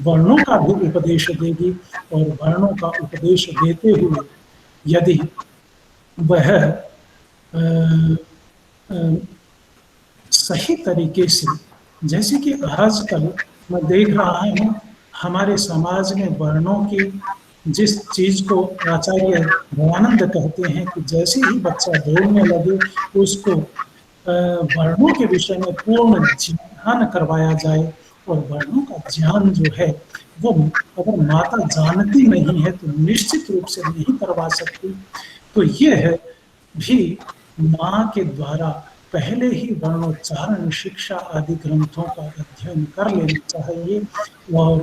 वर्णों का भी उपदेश देगी और वर्णों का उपदेश देते हुए यदि वह सही तरीके से, जैसे कि आजकल मैं देख रहा हूँ हमारे समाज में वर्णों की जिस चीज को आचार्य दयानंद कहते हैं कि जैसे ही बच्चा बोलने लगे उसको वर्णों के विषय में पूर्ण ज्ञान करवाया जाए। और वर्णों का ज्ञान जो है वो अगर माता जानती नहीं है तो निश्चित रूप से नहीं करवा सकती। तो यह भी माँ के द्वारा पहले ही वर्णोच्चारण शिक्षा आदि ग्रंथों का अध्ययन कर लेना चाहिए और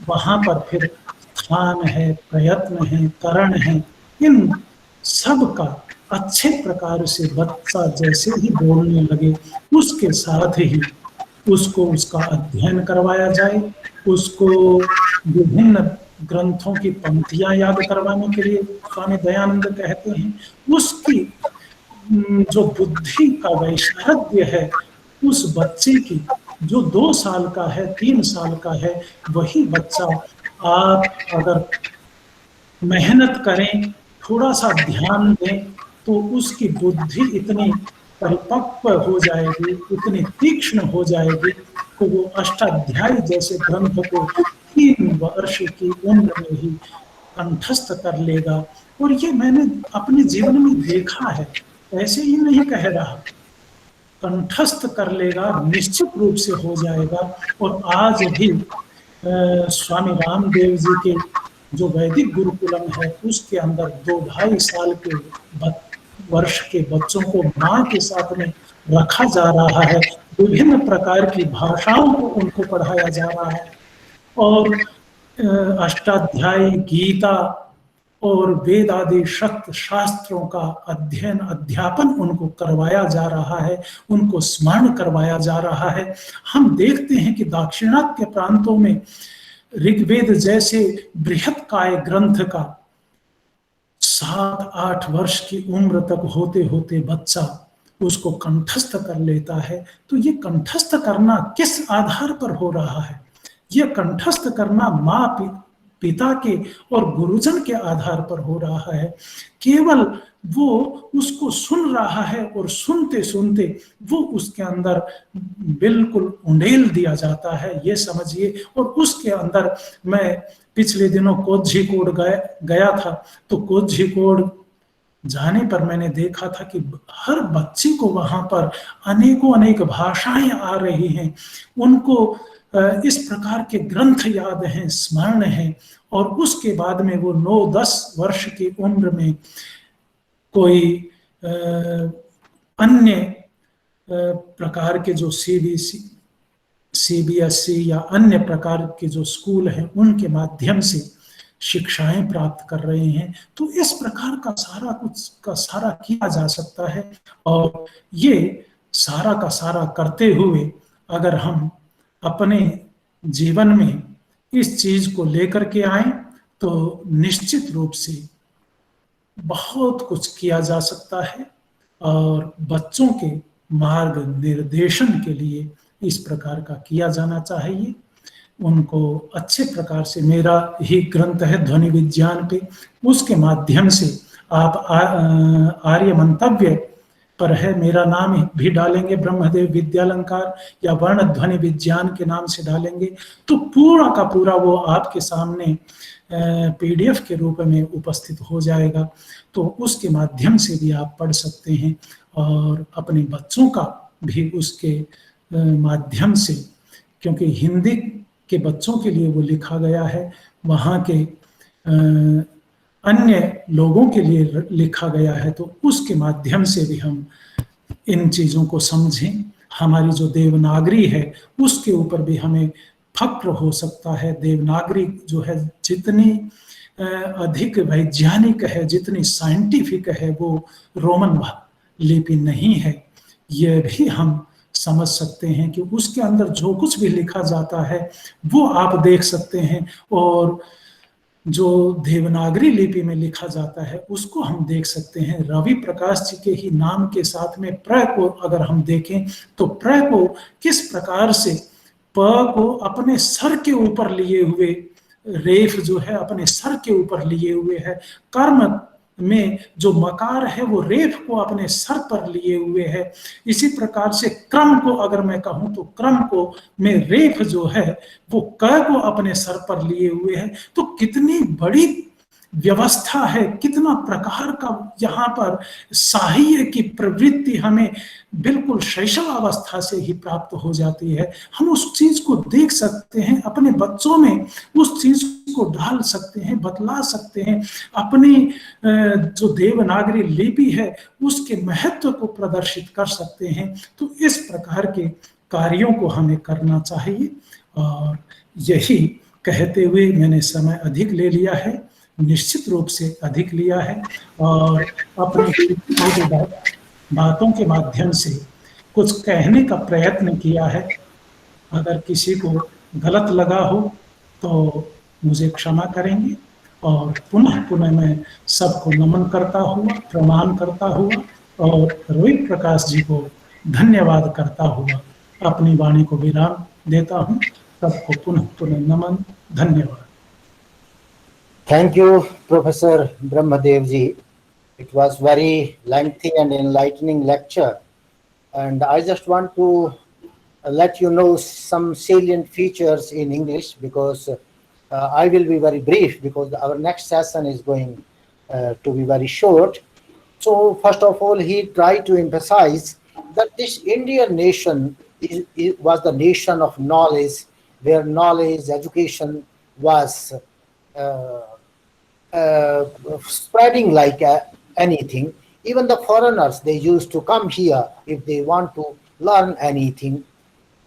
वहाँ पर फिर स्थान है, प्रयत्न है, करण है, इन सब का अच्छे प्रकार से बच्चा जैसे ही बोलने लगे उसके साथ ही उसको उसका अध्ययन करवाया जाए, उसको विभिन्न ग्रंथों की पंक्तियां याद करवाने के लिए स्वामी दयानंद कहते हैं, उसकी जो बुद्धि का वैशारध्य है उस बच्चे की जो 2 साल का है, 3 साल का है, वही बच्चा आप अगर मेहनत करें, थोड़ा सा ध्यान दें तो उसकी बुद्धि इतनी परिपक्व हो जाएगी, इतनी तीक्ष्ण हो जाएगी तो वो अष्टाध्यायी जैसे ग्रंथ को 3 वर्ष की उम्र में ही कंठस्थ कर लेगा। और ये मैंने अपने जीवन में देखा है, ऐसे ही नहीं कह रहा, कंठस्थ कर लेगा, निश्चित रूप से हो जाएगा। और आज भी स्वामी रामदेव जी के जो वैदिक गुरुकुलम है उसके अंदर 2-2.5 साल के वर्ष के बच्चों को माँ के साथ में रखा जा रहा है, विभिन्न प्रकार की भाषाओं को उनको पढ़ाया जा रहा है और अष्टाध्यायी, गीता और वेद आदि शक्त शास्त्रों का अध्ययन अध्यापन उनको करवाया जा रहा है, उनको स्मरण करवाया जा रहा है। हम देखते हैं कि दाक्षिणात्य प्रांतों में ऋग्वेद जैसे बृहत्काय ग्रंथ का 7-8 वर्ष की उम्र तक होते होते बच्चा उसको कंठस्थ कर लेता है। तो ये कंठस्थ करना किस आधार पर हो रहा है? यह कंठस्थ करना माँ पिता के और गुरुजन के आधार पर हो रहा है। केवल वो उसको सुन रहा है और सुनते सुनते वो उसके अंदर बिल्कुल उंडेल दिया जाता है, ये समझिए। और उसके अंदर मैं पिछले दिनों कोझिकोड गया था, तो कोझिकोड जाने पर मैंने देखा था कि हर बच्चे को वहां पर अनेक भाषाएं आ रही हैं, उनको इस प्रकार के ग्रंथ याद हैं, स्मरण हैं। और उसके बाद में वो 9-10 वर्ष की उम्र में कोई अन्य प्रकार के जो CBSE या अन्य प्रकार के जो स्कूल हैं उनके माध्यम से शिक्षाएं प्राप्त कर रहे हैं। तो इस प्रकार का सारा कुछ का सारा किया जा सकता है। और ये सारा का सारा करते हुए अगर हम अपने जीवन में इस चीज को लेकर के आए तो निश्चित रूप से बहुत कुछ किया जा सकता है। और बच्चों के मार्ग निर्देशन के लिए इस प्रकार का किया जाना चाहिए। उनको अच्छे प्रकार से, मेरा ही ग्रंथ है ध्वनि विज्ञान पे, उसके माध्यम से आप आर्य मंतव्य पर है, मेरा नाम भी डालेंगे ब्रह्मदेव विद्यालंकार, या वर्ण ध्वनि विज्ञान के नाम से डालेंगे तो पूरा का पूरा वो आपके सामने पीडीएफ के रूप में उपस्थित हो जाएगा। तो उसके माध्यम से भी आप पढ़ सकते हैं और अपने बच्चों का भी उसके माध्यम से, क्योंकि हिंदी के बच्चों के लिए वो लिखा गया है, वहाँ के अन्य लोगों के लिए लिखा गया है, तो उसके माध्यम से भी हम इन चीज़ों को समझें। हमारी जो देवनागरी है उसके ऊपर भी हमें फक्र हो सकता है। देवनागरी जो है जितनी अधिक वैज्ञानिक है, जितनी साइंटिफिक है, वो रोमन लिपि नहीं है। यह भी हम समझ सकते हैं कि उसके अंदर जो कुछ भी लिखा जाता है वो आप देख सकते हैं, और जो देवनागरी लिपि में लिखा जाता है उसको हम देख सकते हैं। रवि प्रकाश जी के ही नाम के साथ में प्र को अगर हम देखें तो प्र को किस प्रकार से प को अपने सर के ऊपर लिए हुए, रेफ जो है अपने सर के ऊपर लिए हुए है, कर्म में जो मकार है वो रेफ को अपने सर पर लिए हुए है। इसी प्रकार से क्रम को अगर मैं कहूं तो क्रम को में रेफ जो है वो क को अपने सर पर लिए हुए है। तो कितनी बड़ी व्यवस्था है, कितना प्रकार का यहाँ पर साहित्य की प्रवृत्ति हमें बिल्कुल शैशव अवस्था से ही प्राप्त हो जाती है। हम उस चीज को देख सकते हैं, अपने बच्चों में उस चीज को डाल सकते हैं, बतला सकते हैं, अपनी जो देवनागरी लिपि है उसके महत्व को प्रदर्शित कर सकते हैं। तो इस प्रकार के कार्यों को हमें करना चाहिए। और यही कहते हुए मैंने समय अधिक ले लिया है, निश्चित रूप से अधिक लिया है, और अपने बातों के माध्यम से कुछ कहने का प्रयत्न किया है। अगर किसी को गलत लगा हो तो मुझे क्षमा करेंगे, और पुनः पुनः मैं सबको नमन करता हुआ, प्रणाम करता हुआ और रोहित प्रकाश जी को धन्यवाद करता हुआ अपनी वाणी को विराम देता हूँ। सबको पुनः पुनः नमन, धन्यवाद। Thank you, Professor Brahmadev ji. It was very lengthy and enlightening lecture. And I just want to let you know some salient features in English, because I will be very brief because our next session is going to be very short. So first of all, he tried to emphasize that this Indian nation was the nation of knowledge, where knowledge, education was spreading like anything. Even the foreigners, they used to come here if they want to learn anything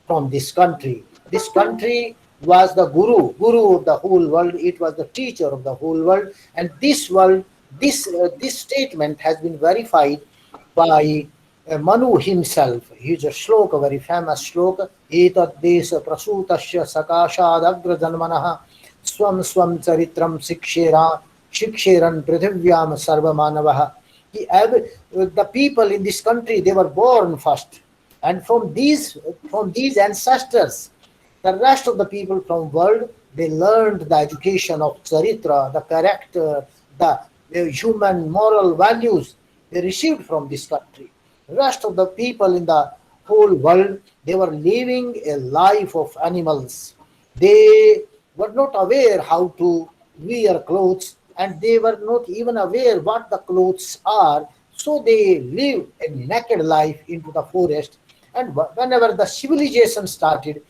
from this country. This country was the guru of the whole world. It was the teacher of the whole world. And this world, this statement has been verified by Manu himself. He's a shloka, a very famous shloka. Etad desa prasutasya sakashad agra janmanaha swam swam charitram shiksheran prithivyam sarva manavaha. The people in this country, they were born first. And from these ancestors, the rest of the people from world, they learned the education of charitra, the character, the human moral values they received from this country. The rest of the people in the whole world, they were living a life of animals. They were not aware how to wear clothes, and they were not even aware what the clothes are. So they lived a naked life into the forest. And whenever the civilization started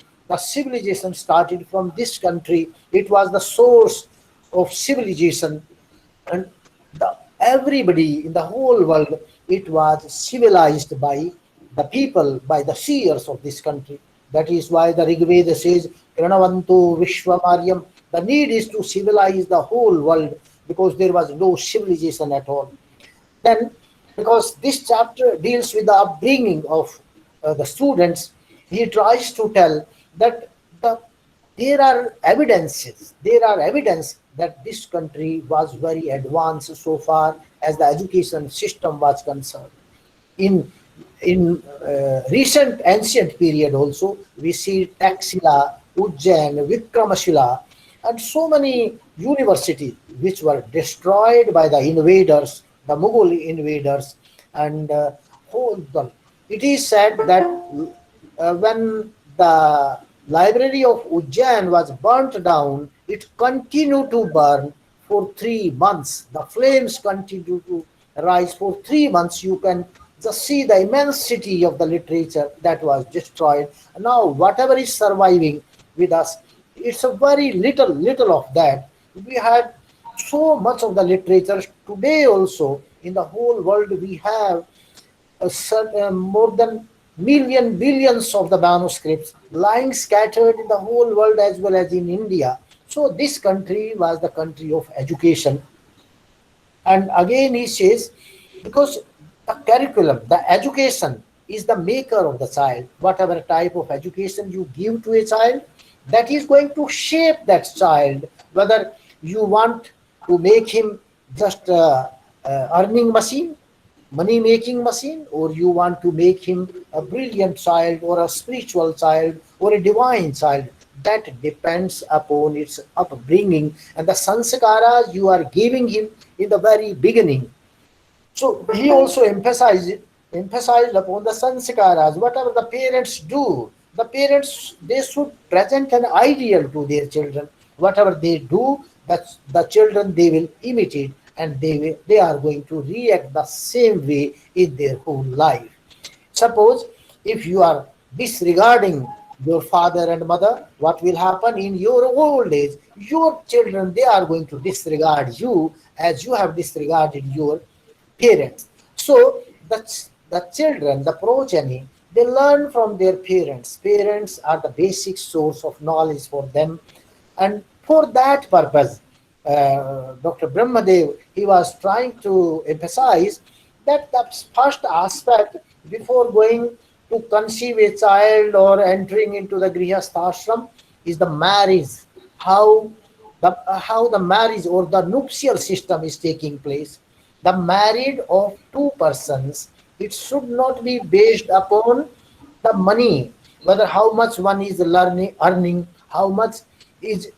from this country. It was the source of civilization, and everybody in the whole world, it was civilized by the people, by the seers of this country. That is why the Rig Veda says, Pranavanto Vishwamaryam. The need is to civilize the whole world, because there was no civilization at all. Then, because this chapter deals with the upbringing of the students, he tries to tell that the there are evidence that this country was very advanced so far as the education system was concerned. In recent ancient period also, we see Taxila, Ujjain, Vikramashila, and so many universities which were destroyed by the invaders, the Mughal invaders, and it is said that when the library of Ujjain was burnt down, it continued to burn for 3 months. The flames continued to rise for 3 months. You can just see the immensity of the literature that was destroyed. Now, whatever is surviving with us, it's a very little of that. We had so much of the literature today also in the whole world. We have more than billions of the manuscripts lying scattered in the whole world as well as in India. So this country was the country of education. And again he says, because the curriculum, the education is the maker of the child. Whatever type of education you give to a child, that is going to shape that child, whether you want to make him just earning machine, money making machine, or you want to make him a brilliant child or a spiritual child or a divine child. That depends upon its upbringing and the sanskaras you are giving him in the very beginning. So he also emphasized upon the sanskaras. Whatever the parents do, the parents, they should present an ideal to their children. Whatever they do, that the children, they will imitate, and they are going to react the same way in their whole life. Suppose if you are disregarding your father and mother, what will happen in your old age? Your children, they are going to disregard you as you have disregarded your parents. So the children, the progeny, they learn from their parents. Parents are the basic source of knowledge for them. And for that purpose, Dr. Brahmadev, he was trying to emphasize that the first aspect before going to conceive a child or entering into the Grihastha ashram is the marriage. How the marriage or the nuptial system is taking place. The marriage of two persons, it should not be based upon the money, whether how much one is earning, how much is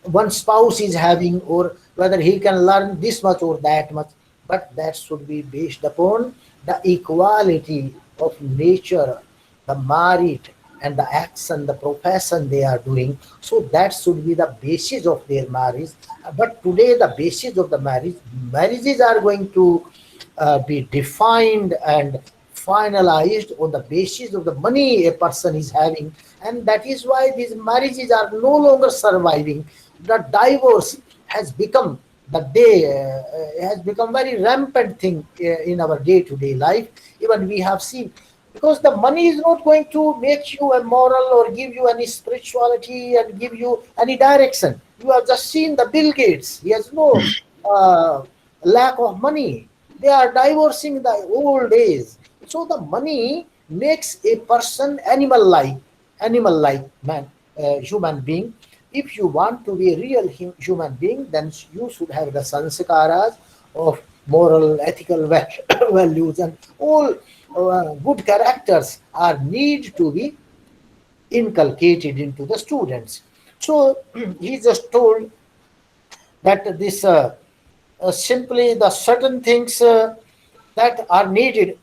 one spouse is having, or whether he can learn this much or that much. But that should be based upon the equality of nature, the merit and the action, the profession they are doing. So that should be the basis of their marriage. But today the basis of the marriages are going to be defined and finalized on the basis of the money a person is having, and that is why these marriages are no longer surviving. The divorce has become the day has become very rampant thing in our day-to-day life. Even we have seen, because the money is not going to make you a moral or give you any spirituality and give you any direction. You have just seen the Bill Gates. He has no lack of money. They are divorcing the old days. So the money makes a person animal like man, human being. If you want to be a real human being, then you should have the sanskaras of moral, ethical values, and all good characters are need to be inculcated into the students. So he just told that this simply the certain things that are needed.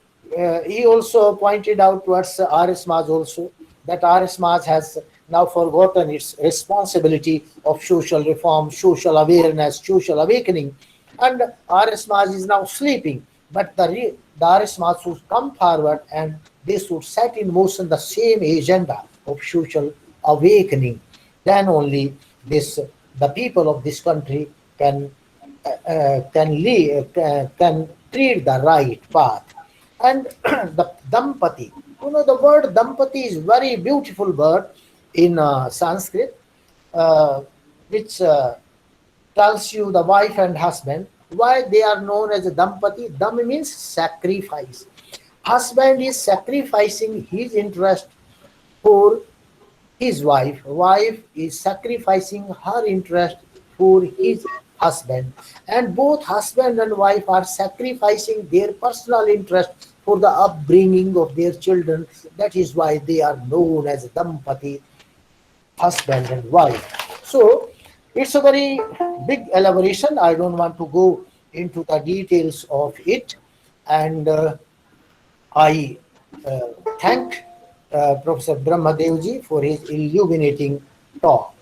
He also pointed out towards R. S. Maj also, that R. S. Maj has now forgotten its responsibility of social reform, social awareness, social awakening, and R. S. Maj is now sleeping. But the R. S. Maj should come forward and they should set in motion the same agenda of social awakening. Then only this the people of this country can treat the right path. And the dampati, the word dampati is very beautiful word in Sanskrit, which tells you the wife and husband. Why they are known as a dampati? Dam means sacrifice. Husband is sacrificing his interest for his wife. Wife is sacrificing her interest for his husband, and both husband and wife are sacrificing their personal interest for the upbringing of their children. That is why they are known as Dampati, husband and wife. So it's a very big elaboration. I don't want to go into the details of it, and I uh, thank Professor Brahmadevji for his illuminating talk.